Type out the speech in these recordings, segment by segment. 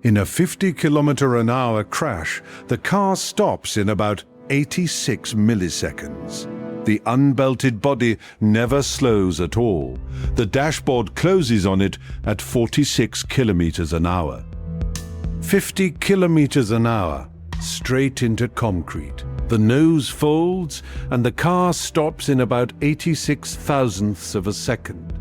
In a 50-kilometre-an-hour crash, the car stops in about 86 milliseconds. The unbelted body never slows at all. The dashboard closes on it at 46 kilometres an hour. 50 kilometres an hour, straight into concrete. The nose folds and the car stops in about 86 thousandths of a second.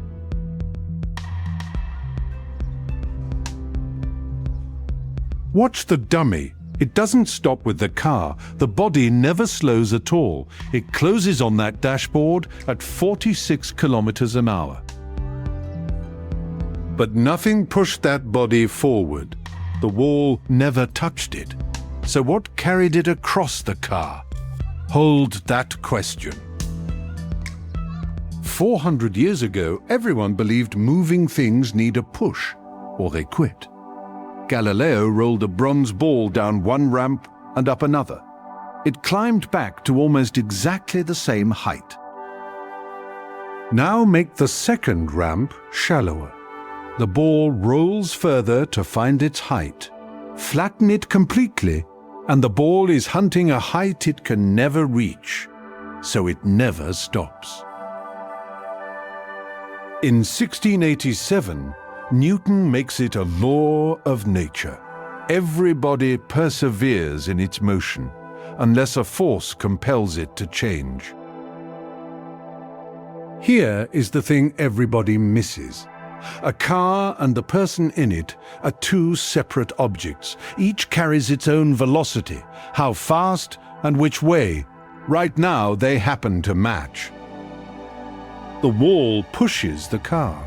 Watch the dummy. It doesn't stop with the car. The body never slows at all. It closes on that dashboard at 46 kilometers an hour. But nothing pushed that body forward. The wall never touched it. So what carried it across the car? Hold that question. 400 years ago, everyone believed moving things need a push, or they quit. Galileo rolled a bronze ball down one ramp and up another. It climbed back to almost exactly the same height. Now make the second ramp shallower. The ball rolls further to find its height. Flatten it completely, and the ball is hunting a height it can never reach, so it never stops. In 1687, Newton makes it a law of nature. Every body perseveres in its motion, unless a force compels it to change. Here is the thing everybody misses. A car and the person in it are two separate objects. Each carries its own velocity, how fast and which way. Right now, they happen to match. The wall pushes the car.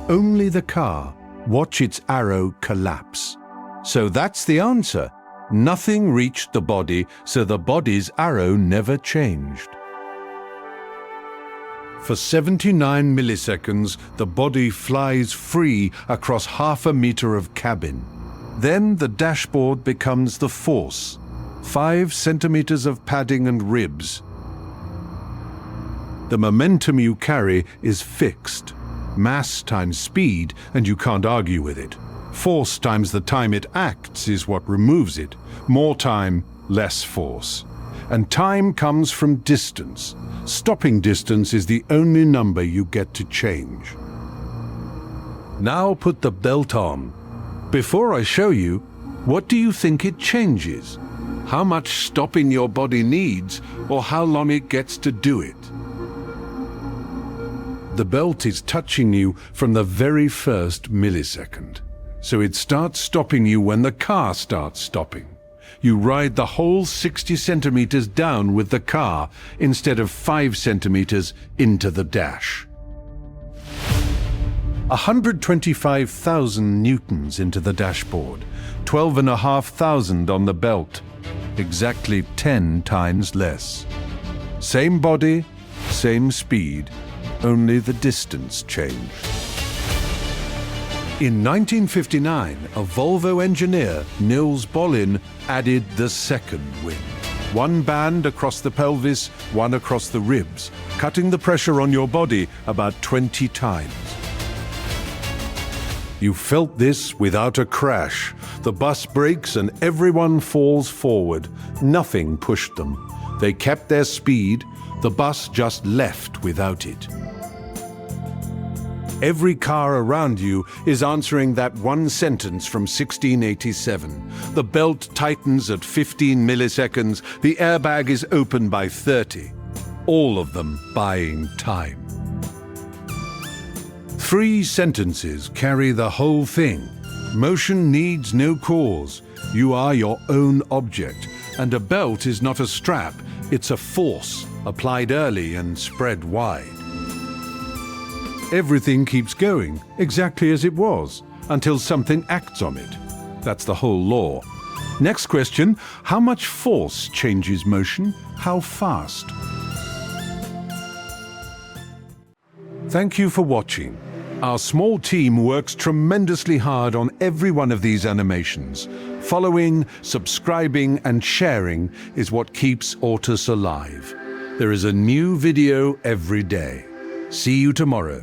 Only the car. Watch its arrow collapse. So that's the answer. Nothing reached the body, so the body's arrow never changed. For 79 milliseconds, the body flies free across half a meter of cabin. Then the dashboard becomes the force. 5 centimeters of padding and ribs. The momentum you carry is fixed. Mass times speed, and you can't argue with it. Force times the time it acts is what removes it. More time, less force. And time comes from distance. Stopping distance is the only number you get to change. Now put the belt on. Before I show you, what do you think it changes? How much stopping your body needs, or how long it gets to do it? The belt is touching you from the very first millisecond. So it starts stopping you when the car starts stopping. You ride the whole 60 centimeters down with the car instead of 5 centimeters into the dash. 125,000 newtons into the dashboard, 12,500 on the belt, exactly 10 times less. Same body, same speed, only the distance changed. In 1959, a Volvo engineer, Niels Bohlin, added the second wing. One band across the pelvis, one across the ribs, cutting the pressure on your body about 20 times. You felt this without a crash. The bus brakes and everyone falls forward. Nothing pushed them. They kept their speed. The bus just left without it. Every car around you is answering that one sentence from 1687. The belt tightens at 15 milliseconds. The airbag is open by 30. All of them buying time. 3 sentences carry the whole thing. Motion needs no cause. You are your own object. And a belt is not a strap. It's a force applied early and spread wide. Everything keeps going exactly as it was until something acts on it. That's the whole law. Next question, how much force changes motion? How fast? Thank you for watching. Our small team works tremendously hard on every one of these animations. Following, subscribing, and sharing is what keeps Autos alive. There is a new video every day. See you tomorrow.